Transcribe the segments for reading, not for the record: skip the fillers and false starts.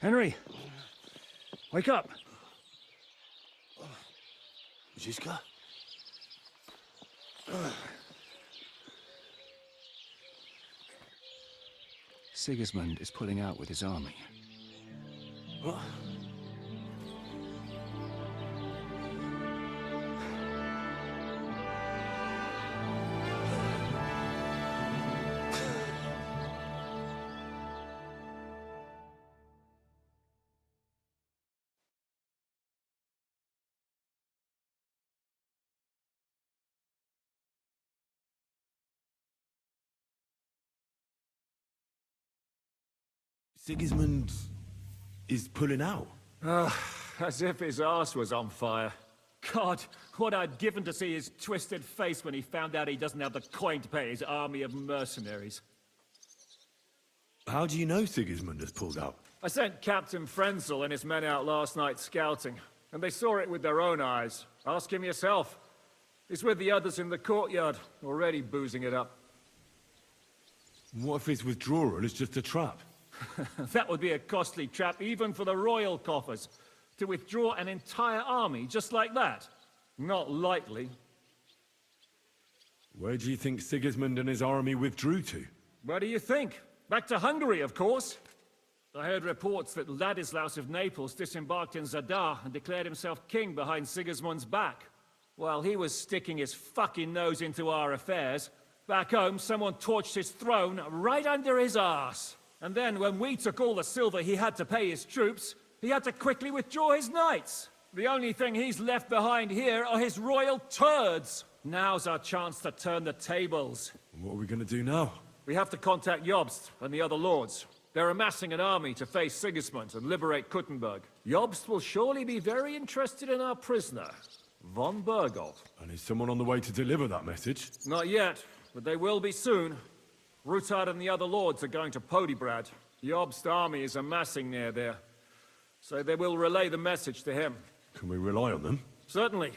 Henry! Wake up! Ziska? Sigismund is pulling out with his army. What? Sigismund is pulling out. As if his arse was on fire. God, what I'd given to see his twisted face when he found out he doesn't have the coin to pay his army of mercenaries. How do you know Sigismund has pulled out? I sent Captain Frenzel and his men out last night scouting, and they saw it with their own eyes. Ask him yourself. He's with the others in the courtyard, already boozing it up. What if his withdrawal is just a trap? That would be a costly trap even for the royal coffers. To withdraw an entire army just like that? Not likely. Where do you think Sigismund and his army withdrew to? Where do you think? Back to Hungary, of course. I heard reports that Ladislaus of Naples disembarked in Zadar and declared himself king behind Sigismund's back. While he was sticking his fucking nose into our affairs, back home someone torched his throne right under his arse. And then when we took all the silver he had to pay his troops, he had to quickly withdraw his knights. The only thing he's left behind here are his royal turds. Now's our chance to turn the tables. What are we gonna do now? We have to contact Jobst and the other lords. They're amassing an army to face Sigismund and liberate Kuttenberg. Jobst will surely be very interested in our prisoner, von Bergold. And is someone on the way to deliver that message? Not yet, but they will be soon. Rutard and the other lords are going to Podebrad. Jobst's army is amassing near there, so they will relay the message to him. Can we rely on them? Certainly.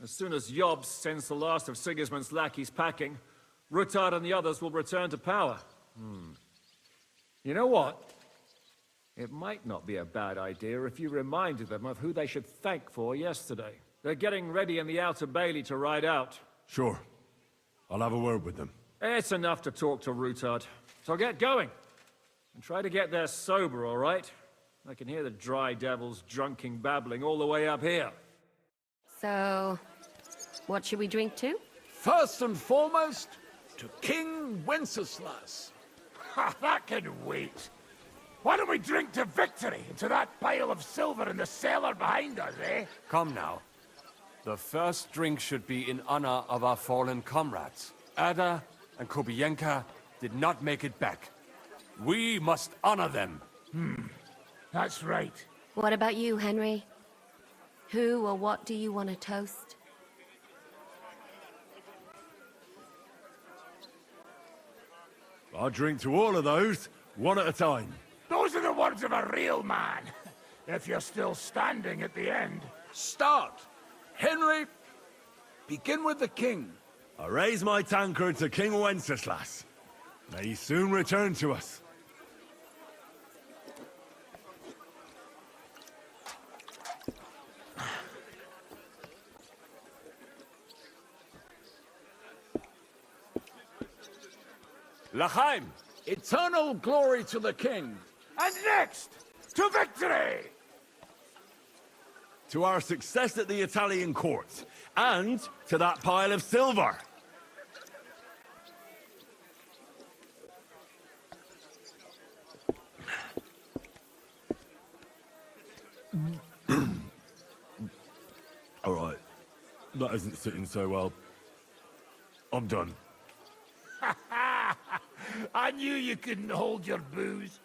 As soon as Jobst sends the last of Sigismund's lackeys packing, Rutard and the others will return to power. You know what? It might not be a bad idea if you reminded them of who they should thank for yesterday. They're getting ready in the Outer Bailey to ride out. Sure. I'll have a word with them. It's enough to talk to Rutard. So get going. And try to get there sober, all right? I can hear the dry devils drunking babbling all the way up here. So, what should we drink to? First and foremost, to King Wenceslas. Ha, that can wait. Why don't we drink to victory and to that pile of silver in the cellar behind us, eh? Come now. The first drink should be in honor of our fallen comrades. Ada and Kobienka did not make it back. We must honor them. That's right. What about you, Henry? Who or what do you want to toast? I'll drink to all of those, one at a time. Those are the words of a real man. If you're still standing at the end. Start. Henry, begin with the king. I raise my tankard to King Wenceslas. May he soon return to us. L'chaim! Eternal glory to the king. And next, to victory! To our success at the Italian court, and to that pile of silver. All right, that isn't sitting so well. I'm done. I knew you couldn't hold your booze.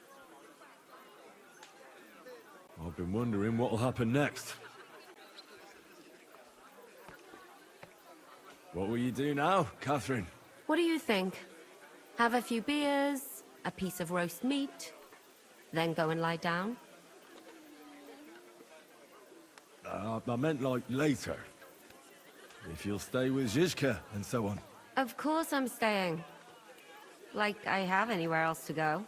I've been wondering what'll happen next. What will you do now, Catherine? What do you think? Have a few beers, a piece of roast meat, then go and lie down? I meant like later. If you'll stay with Zizka and so on. Of course I'm staying. Like I have anywhere else to go.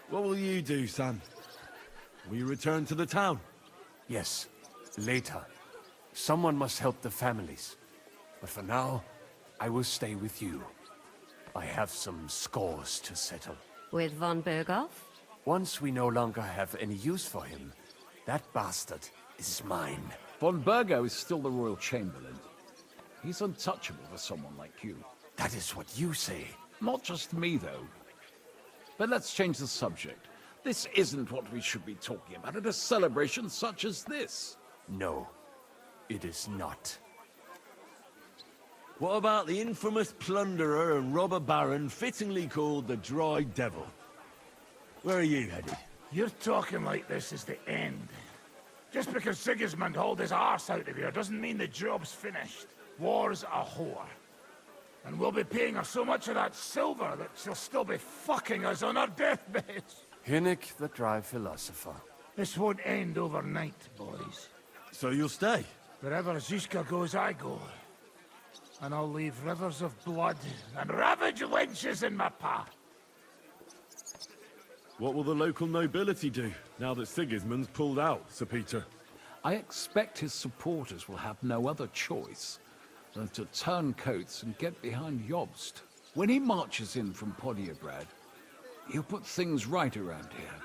What will you do, Sam? Will you return to the town? Yes, later. Someone must help the families. But for now, I will stay with you. I have some scores to settle. With von Berghoff? Once we no longer have any use for him, that bastard is mine. Von Burgo is still the Royal Chamberlain. He's untouchable for someone like you. That is what you say. Not just me, though. But let's change the subject. This isn't what we should be talking about at a celebration such as this. No, it is not. What about the infamous plunderer and robber baron fittingly called the Dry Devil? Where are you headed? You're talking like this is the end. Just because Sigismund hauled his arse out of here doesn't mean the job's finished. War's a whore. And we'll be paying her so much of that silver that she'll still be fucking us on our deathbeds. Hinnick, the dry philosopher. This won't end overnight, boys. So you'll stay? Wherever Zizka goes, I go. And I'll leave rivers of blood and ravaged wenches in my path. What will the local nobility do, now that Sigismund's pulled out, Sir Peter? I expect his supporters will have no other choice than to turn coats and get behind Jobst. When he marches in from Podiebrad, he'll put things right around here.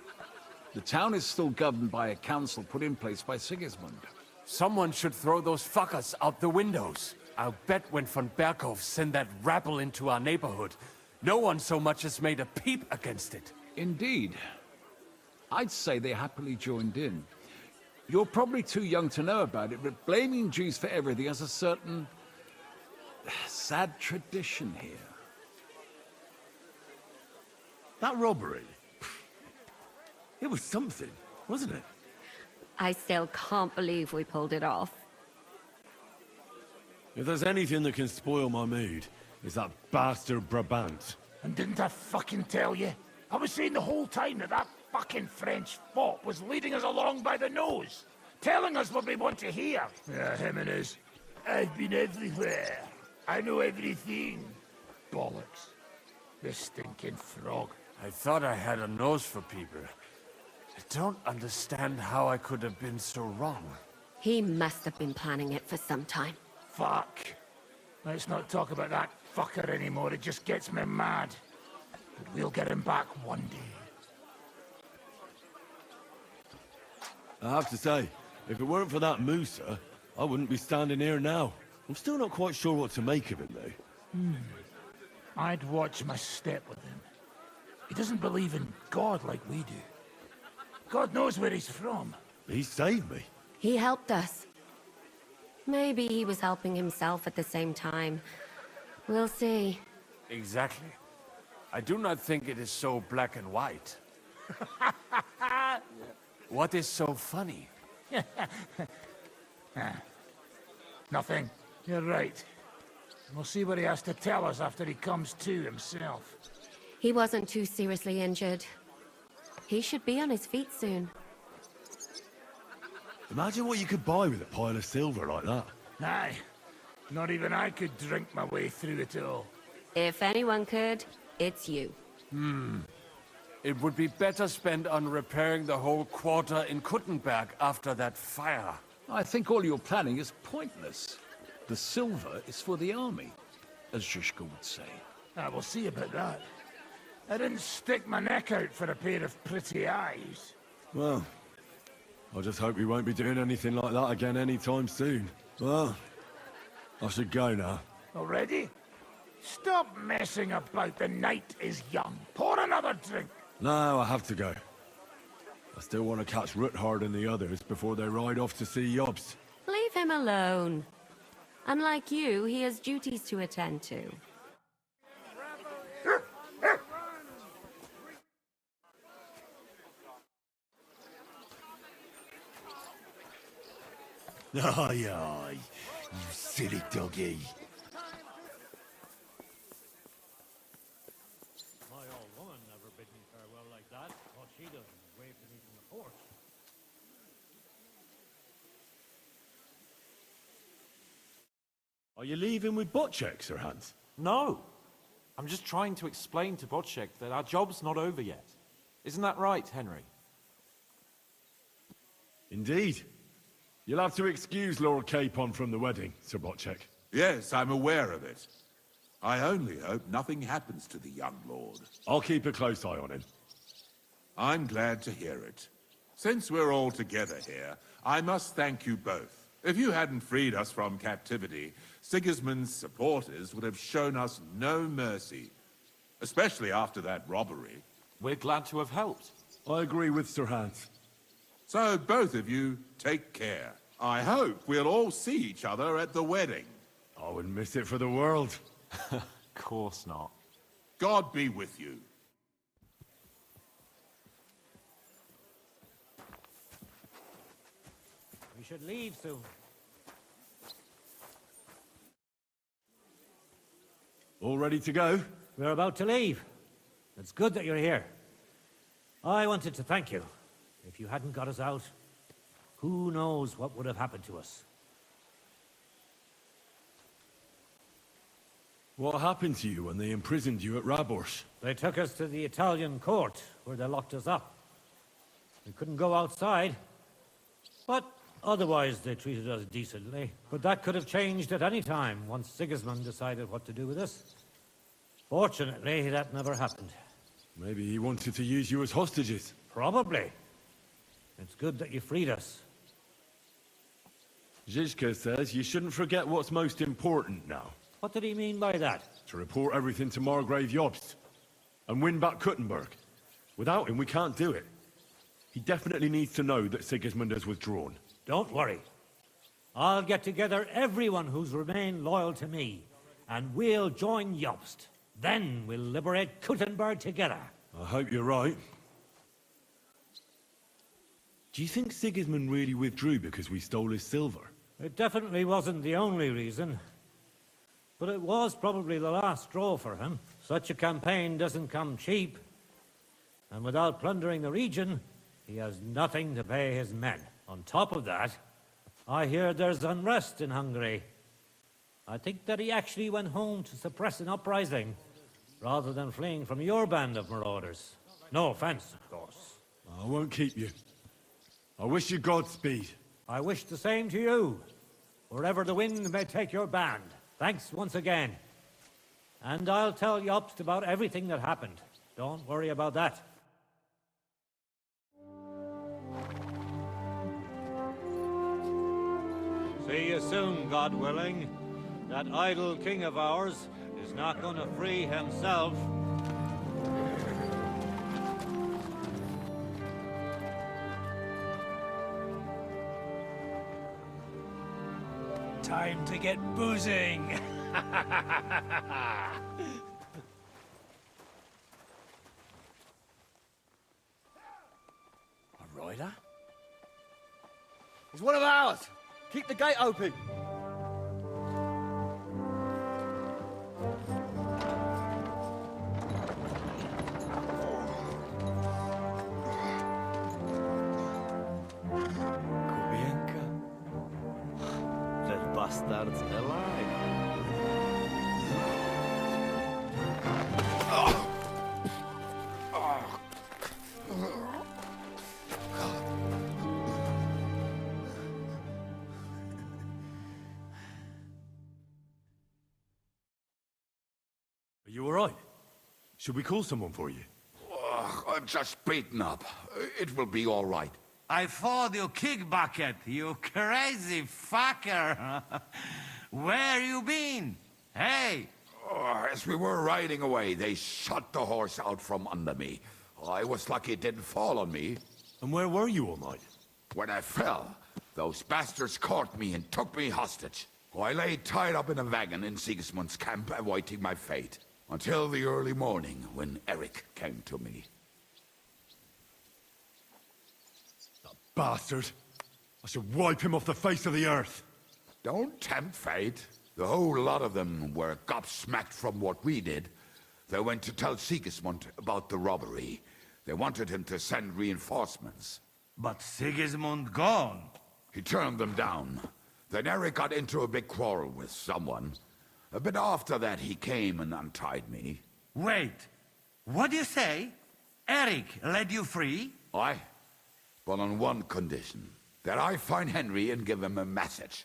The town is still governed by a council put in place by Sigismund. Someone should throw those fuckers out the windows. I'll bet when von Berghoff sent that rabble into our neighborhood, no one so much as made a peep against it. Indeed. I'd say they happily joined in. You're probably too young to know about it, but blaming Jews for everything has a certain sad tradition here. That robbery? It was something, wasn't it? I still can't believe we pulled it off. If there's anything that can spoil my mood, it's that bastard Brabant. And didn't I fucking tell you? I was saying the whole time that that fucking French fop was leading us along by the nose, telling us what we want to hear. Yeah, him and his, I've been everywhere. I know everything. Bollocks. This stinking frog. I thought I had a nose for people. I don't understand how I could have been so wrong. He must have been planning it for some time. Fuck. Let's not talk about that fucker anymore. It just gets me mad. But we'll get him back one day. I have to say, if it weren't for that Musa, I wouldn't be standing here now. I'm still not quite sure what to make of him, though. I'd watch my step with him. He doesn't believe in God like we do. God knows where he's from. He saved me. He helped us. Maybe he was helping himself at the same time. We'll see. Exactly. I do not think it is so black and white. What is so funny? Nothing. You're right. We'll see what he has to tell us after he comes to himself. He wasn't too seriously injured. He should be on his feet soon. Imagine what you could buy with a pile of silver like that. Aye. Not even I could drink my way through it all. If anyone could, it's you. It would be better spent on repairing the whole quarter in Kuttenberg after that fire. I think all your planning is pointless. The silver is for the army, as Zizka would say. We'll see about that. I didn't stick my neck out for a pair of pretty eyes. Well, I just hope we won't be doing anything like that again anytime soon. Well, I should go now. Already? Stop messing about. The night is young. Pour another drink. No, I have to go. I still want to catch Ruthard and the others before they ride off to see Jobst. Leave him alone. Unlike you, he has duties to attend to. Aye, aye, you silly doggy. My old woman never bid me farewell like that. What she does is wave to me from the Are you leaving with Bocek, Sir Hans? No. I'm just trying to explain to Bocek that our job's not over yet. Isn't that right, Henry? Indeed. You'll have to excuse Lord Capon from the wedding, Sir Bocek. Yes, I'm aware of it. I only hope nothing happens to the young lord. I'll keep a close eye on him. I'm glad to hear it. Since we're all together here, I must thank you both. If you hadn't freed us from captivity, Sigismund's supporters would have shown us no mercy. Especially after that robbery. We're glad to have helped. I agree with Sir Hans. So both of you, take care. I hope we'll all see each other at the wedding. I wouldn't miss it for the world. Of course not. God be with you. We should leave soon. All ready to go? We're about to leave. It's good that you're here. I wanted to thank you. If you hadn't got us out, who knows what would have happened to us. What happened to you when they imprisoned you at Rabors? They took us to the Italian court, where they locked us up. We couldn't go outside, but otherwise they treated us decently. But that could have changed at any time, once Sigismund decided what to do with us. Fortunately, that never happened. Maybe he wanted to use you as hostages. Probably. It's good that you freed us. Zizka says you shouldn't forget what's most important now. What did he mean by that? To report everything to Margrave Jobst. And win back Kuttenberg. Without him, we can't do it. He definitely needs to know that Sigismund has withdrawn. Don't worry. I'll get together everyone who's remained loyal to me, and we'll join Jobst. Then we'll liberate Kuttenberg together. I hope you're right. Do you think Sigismund really withdrew because we stole his silver? It definitely wasn't the only reason. But it was probably the last straw for him. Such a campaign doesn't come cheap. And without plundering the region, he has nothing to pay his men. On top of that, I hear there's unrest in Hungary. I think that he actually went home to suppress an uprising, rather than fleeing from your band of marauders. No offense, of course. I won't keep you. I wish you Godspeed. I wish the same to you, wherever the wind may take your band. Thanks once again. And I'll tell Jobst about everything that happened. Don't worry about that. See you soon, God willing. That idle king of ours is not going to free himself. Time to get boozing. A rider? He's one of ours! Keep the gate open! Kubienka? That bastard's alive. Are you all right? Should we call someone for you? I'm just beaten up. It will be all right. I thought you kick bucket, you crazy fucker. Where you been? Hey! As we were riding away, they shot the horse out from under me. I was lucky it didn't fall on me. And where were you all night? When I fell, those bastards caught me and took me hostage. I lay tied up in a wagon in Sigismund's camp, awaiting my fate. Until the early morning, when Eric came to me. That bastard! I should wipe him off the face of the earth! Don't tempt fate. The whole lot of them were gobsmacked from what we did. They went to tell Sigismund about the robbery. They wanted him to send reinforcements. But Sigismund gone. He turned them down. Then Eric got into a big quarrel with someone. A bit after that, he came and untied me. Wait, what do you say? Eric let you free? Aye, but on one condition. That I find Henry and give him a message.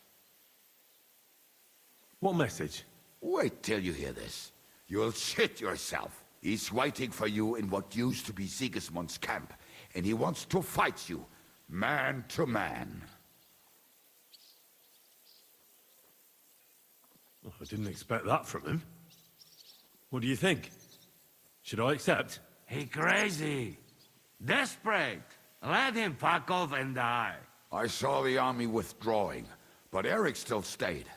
What message? Wait till you hear this. You'll shit yourself. He's waiting for you in what used to be Sigismund's camp, and he wants to fight you, man to man. Oh, I didn't expect that from him. What do you think? Should I accept? He crazy. Desperate. Let him fuck off and die. I saw the army withdrawing, but Eric still stayed.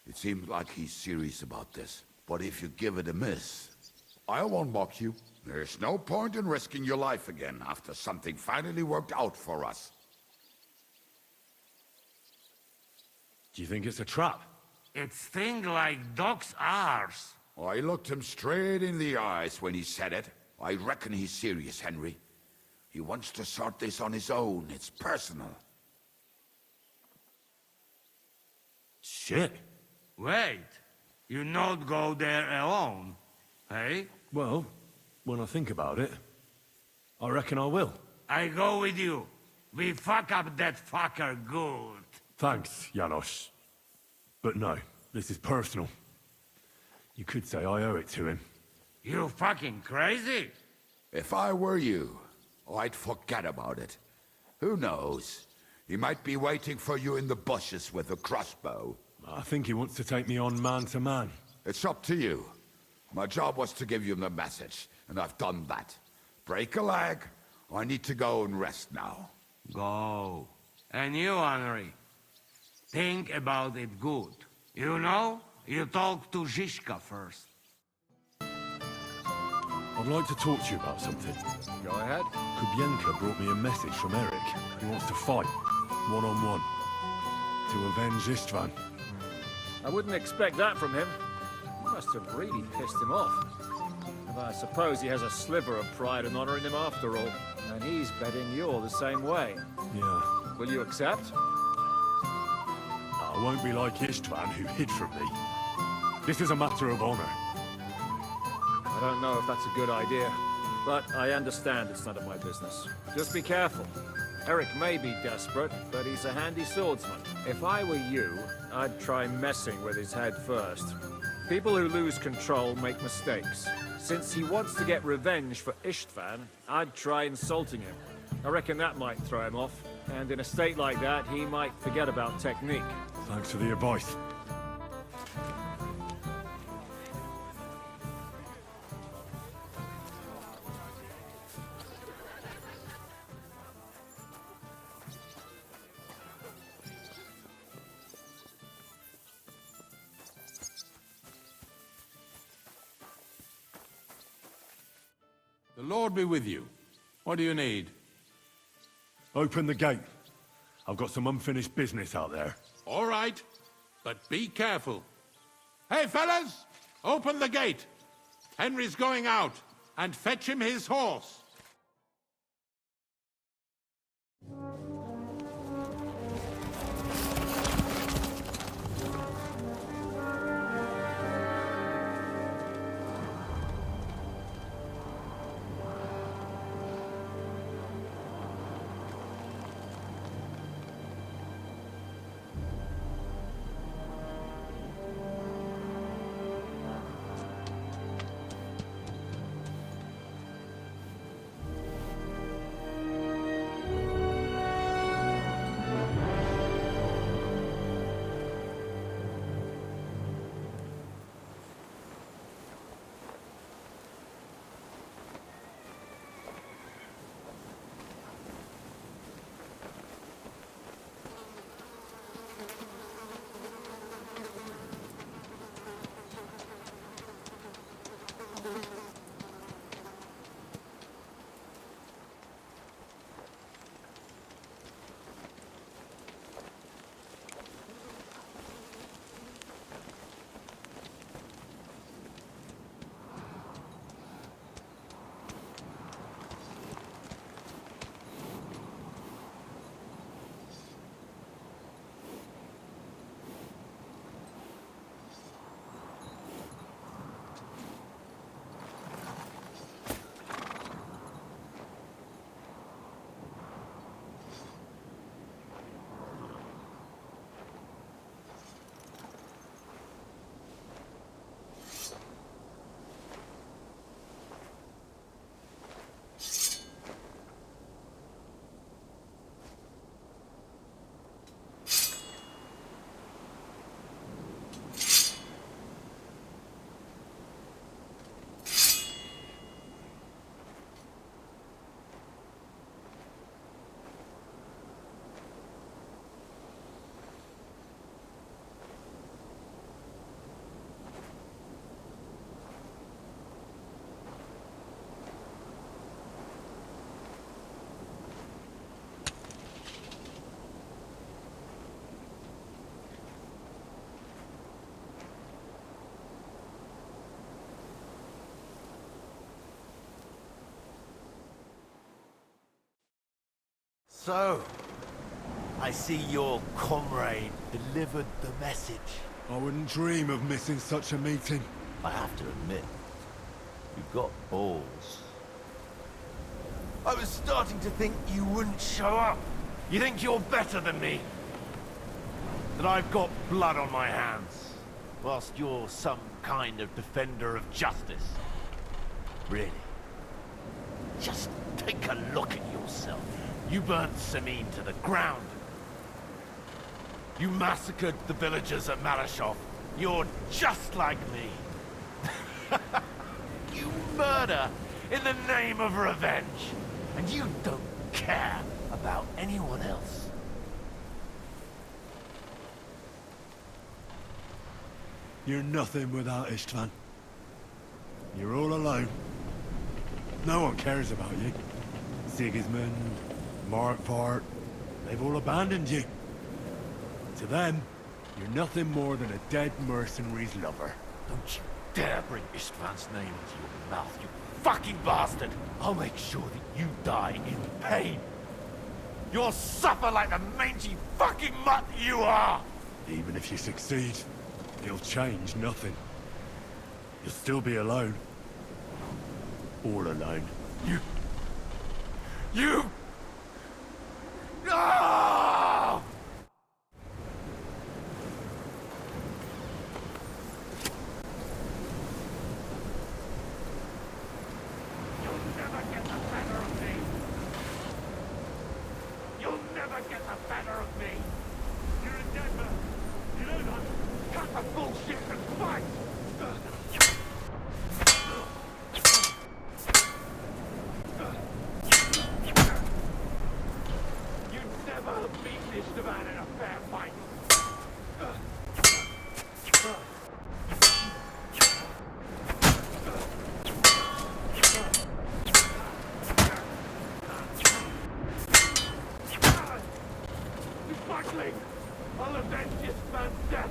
It seems like he's serious about this. But if you give it a miss, I won't mock you. There's no point in risking your life again after something finally worked out for us. Do you think it's a trap? It's thing like dog's arse. I looked him straight in the eyes when he said it. I reckon he's serious, Henry. He wants to sort this on his own. It's personal. Shit. Wait, you not go there alone, hey? Well, when I think about it, I reckon I will. I go with you. We fuck up that fucker good. Thanks, Janos. But no, this is personal. You could say I owe it to him. You fucking crazy? If I were you, I'd forget about it. Who knows? He might be waiting for you in the bushes with a crossbow. I think he wants to take me on man to man. It's up to you. My job was to give you the message, and I've done that. Break a leg. I need to go and rest now. Go. And you, Henry, think about it good. You know, you talk to Zizka first. I'd like to talk to you about something. Go ahead. Kubienka brought me a message from Eric. He wants to fight, one-on-one, to avenge Istvan. I wouldn't expect that from him. You must have really pissed him off. And I suppose he has a sliver of pride and honor in him after all. And he's betting you're the same way. Yeah. Will you accept? I won't be like Istvan, who hid from me. This is a matter of honor. I don't know if that's a good idea, but I understand it's none of my business. Just be careful. Eric may be desperate, but he's a handy swordsman. If I were you, I'd try messing with his head first. People who lose control make mistakes. Since he wants to get revenge for Istvan, I'd try insulting him. I reckon that might throw him off, and in a state like that, he might forget about technique. Thanks for the advice. The Lord be with you. What do you need? Open the gate. I've got some unfinished business out there. All right, but be careful. Hey, fellas! Open the gate! Henry's going out, and fetch him his horse. So, I see your comrade delivered the message. I wouldn't dream of missing such a meeting. I have to admit, you've got balls. I was starting to think you wouldn't show up. You think you're better than me? That I've got blood on my hands, whilst you're some kind of defender of justice. Really? Just take a look at yourself. You burnt Samin to the ground. You massacred the villagers at Malashov. You're just like me. You murder in the name of revenge. And you don't care about anyone else. You're nothing without Istvan. You're all alone. No one cares about you. Sigismund, Markvart, they've all abandoned you. To them, you're nothing more than a dead mercenary's lover. Don't you dare bring Istvan's name into your mouth, you fucking bastard! I'll make sure that you die in pain. You'll suffer like the mangy fucking mutt you are! Even if you succeed, it'll change nothing. You'll still be alone. All alone. You... No! I'll avenge this man's death!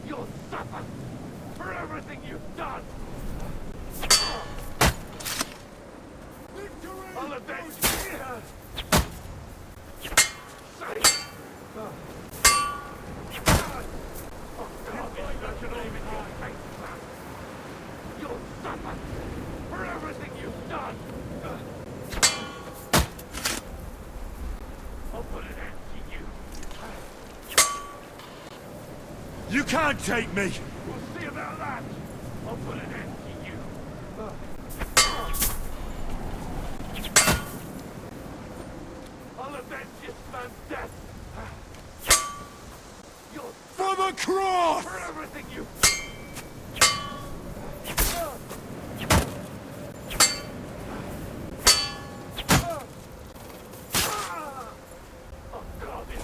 You'll suffer for everything you've done! I'll avenge you! Safe! Oh God, I should aim in your face, man! You'll suffer for everything you've done! I'll put an end to you! You can't take me! We'll see about that! I'll put an end to you! I'll avenge this man's death! You'll For the cross! for everything you...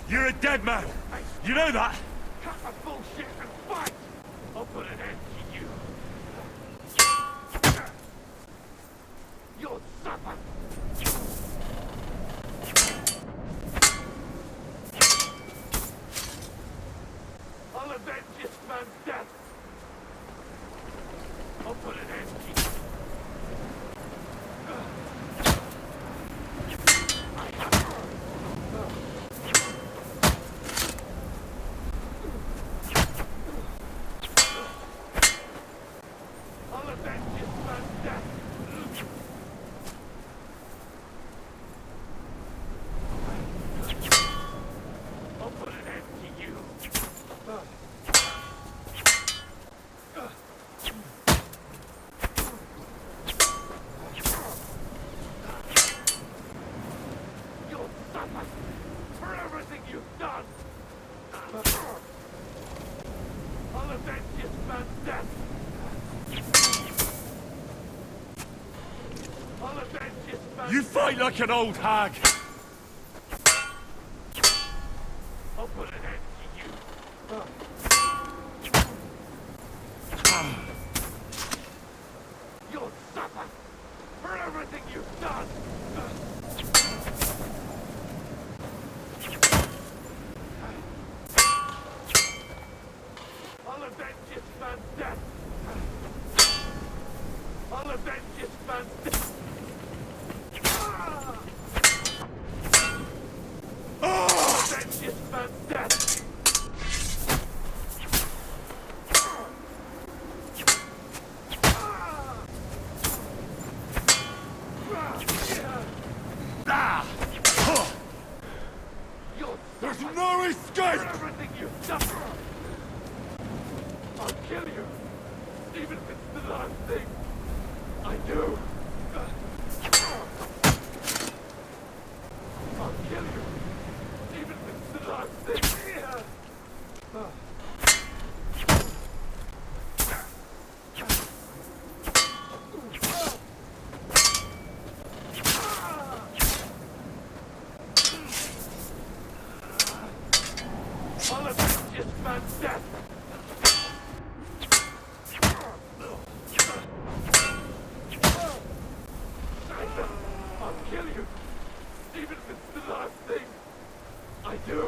You're a dead man! You know that! Cut the bullshit and fight! I'll put an end to you! You'll suffer! I'll avenge this man's death! I'll put an end to you! I'll avenge this man's death! I'll put an end to you! You'll suffer for everything you've done! I'll avenge this man's death! I'll avenge this man's You fight like an old hag! I'll put an end to you! You'll suffer for everything you've done! I'll avenge this man's death! There's no escape! Everything you've done! I'll kill you! Even if it's the last thing I do! I'll kill you! Even if it's the last thing! I'll avenge this man's death! I'll kill you! Even if it's the last thing I do!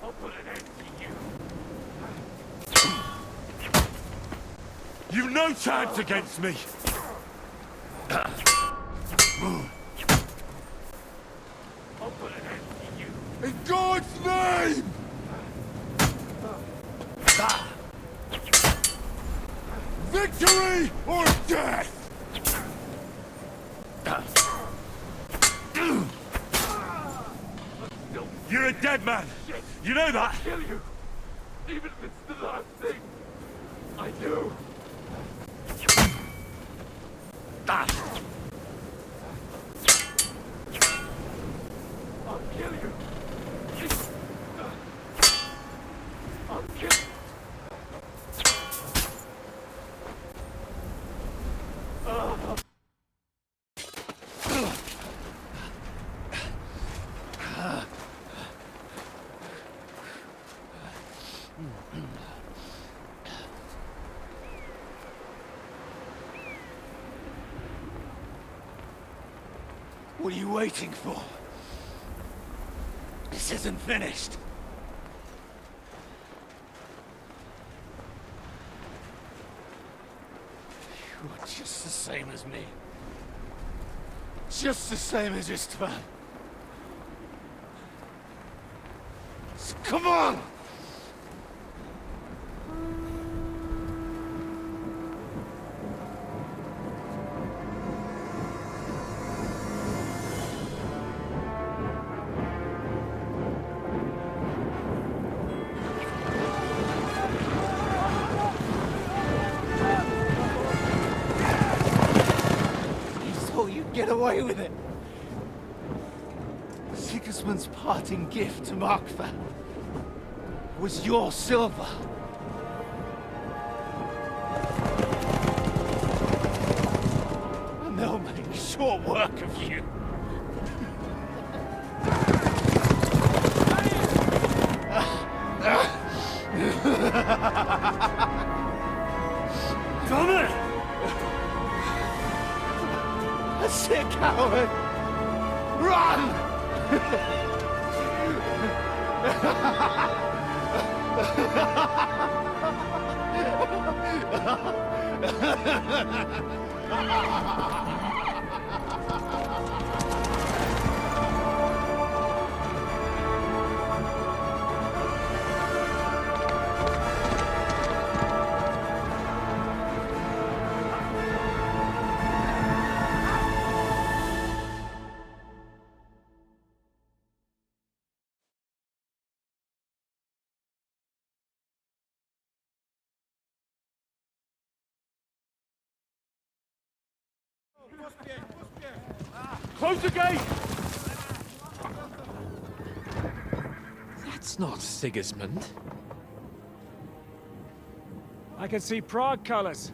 I'll put an end to you! You've no chance against me! I'll put an end to you! In God's name! Victory or death! You're a dead man! You know that! I'll kill you! Even if it's the last thing I do! I'll kill you! I'll kill you! What are you waiting for? This isn't finished. You're just the same as me. Just the same as Istvan. So come on! Get away with it! Sigismund's parting gift to Markva was your silver. And they'll make short work of you. Damn it! That's it, coward! Run! Close the gate! That's not Sigismund. I can see Prague colors.